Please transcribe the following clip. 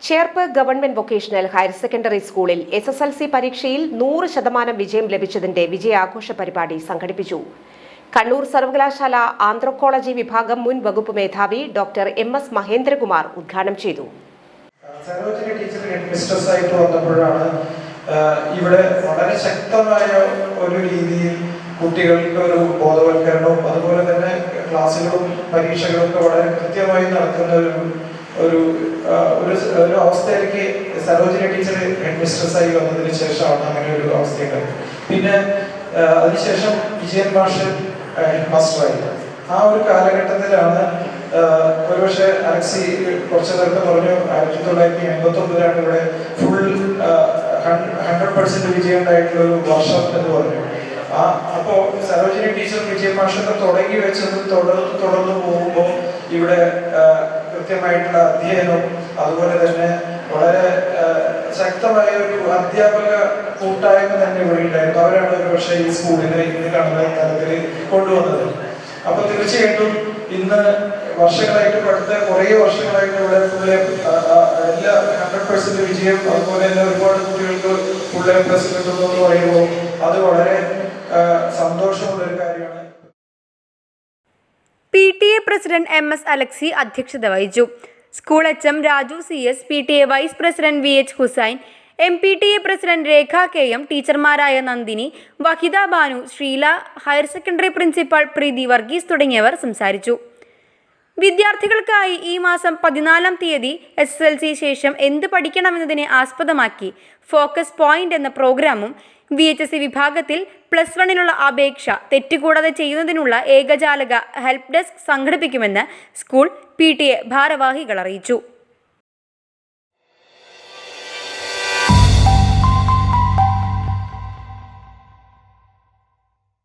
Cherpu government vocational higher secondary സ്കൂളിൽ SSLC പരീക്ഷയിൽ 100% വിജയം ലഭിച്ചതിന്റെ വിജയാഘോഷ പരിപാടി സംഘടിപ്പിച്ചു. കണ്ണൂർ സർവകലാശാല ആന്ത്രോക്കോളജി വിഭാഗം മുൻ വകുപ്പ് മേധാവി ഡോക്ടർ MS മഹേന്ദ്രകുമാർ ഉദ്ഘാടനം ചെയ്തു. ഇവിടെ വളരെ ശക്തമായ ഒരു രീതിയിൽ കുട്ടികൾക്ക് ഒരു ബോധവൽക്കരണവും അതുപോലെ തന്നെ ക്ലാസ്സുകളും പരീക്ഷകളും ഒക്കെ വളരെ കൃത്യമായി നടക്കുന്ന ഒരു അവസ്ഥയിലേക്ക് സരോജിനി ടീച്ചർ ഹെഡ് മിസ്ട്രസ്സായി വന്നതിന് ശേഷമാണ് അങ്ങനെ ഒരു അവസ്ഥയുണ്ടായത്. പിന്നെ അതിനുശേഷം വിജയൻ മാഷ് ഹെഡ് മാസ്റ്ററായി. ആ ഒരു കാലഘട്ടത്തിലാണ് ഒരുപക്ഷെ അലക്സി കുറച്ചു നേരത്തെ പറഞ്ഞു 1989 ഇവിടെ ഫുൾ 100% വിജയം ഉണ്ടായിട്ടുള്ള ഒരു വർഷം എന്ന് പറഞ്ഞു. അപ്പോ സരോജിനി ടീച്ചർ വിജയൻ മാഷൊക്കെ തുടങ്ങി വെച്ചത് തുടർന്ന് പോകുമ്പോൾ ഇവിടെ കൃത്യമായിട്ടുള്ള അധ്യയനവും അതുപോലെ തന്നെ വളരെ ശക്തമായ ഒരു അധ്യാപക കൂട്ടായ്മ തന്നെ ഇവിടെ ഉണ്ടായിരുന്നു. അവരാണ് ഒരു പക്ഷേ ഈ സ്കൂളിനെ ഇന്ന് കാണുന്ന തലത്തിൽ കൊണ്ടുവന്നത്. അപ്പൊ തീർച്ചയായിട്ടും ഇന്ന് വർഷങ്ങളായിട്ട് അടുത്ത കുറേ വർഷങ്ങളായിട്ട് ഇവിടെ എല്ലാ 100% വിജയം അതുപോലെ തന്നെ ഒരുപാട് കുട്ടികൾക്ക് ഫുൾ A+ കിട്ടുന്നു എന്ന് പറയുമ്പോൾ അത് വളരെ സന്തോഷമുള്ള ഒരു കാര്യമാണ്. PTA പ്രസിഡന്റ് MS അലക്സി അധ്യക്ഷത വഹിച്ചു. School HM Raju CS, PTA vice president VH Hussain, MPTA president Rekha KM, ടീച്ചർമാരായ Nandini, Vahida Banu, Sreela, higher secondary principal Preethi Varghese തുടങ്ങിയവർ സംസാരിച്ചു. വിദ്യാർത്ഥികൾക്കായി ഈ മാസം 14-ാം തീയതി SSLC ശേഷം എന്ത് പഠിക്കണമെന്നതിനെ ആസ്പദമാക്കി ഫോക്കസ് പോയിന്റ് എന്ന പ്രോഗ്രാമും VHSE വിഭാഗത്തിൽ +1-നുള്ള അപേക്ഷ തെറ്റുകൂടാതെ ചെയ്യുന്നതിനുള്ള ഏകജാലക ഹെൽപ്പ് ഡെസ്ക് സംഘടിപ്പിക്കുമെന്ന് സ്കൂൾ PTA ഭാരവാഹികൾ അറിയിച്ചു.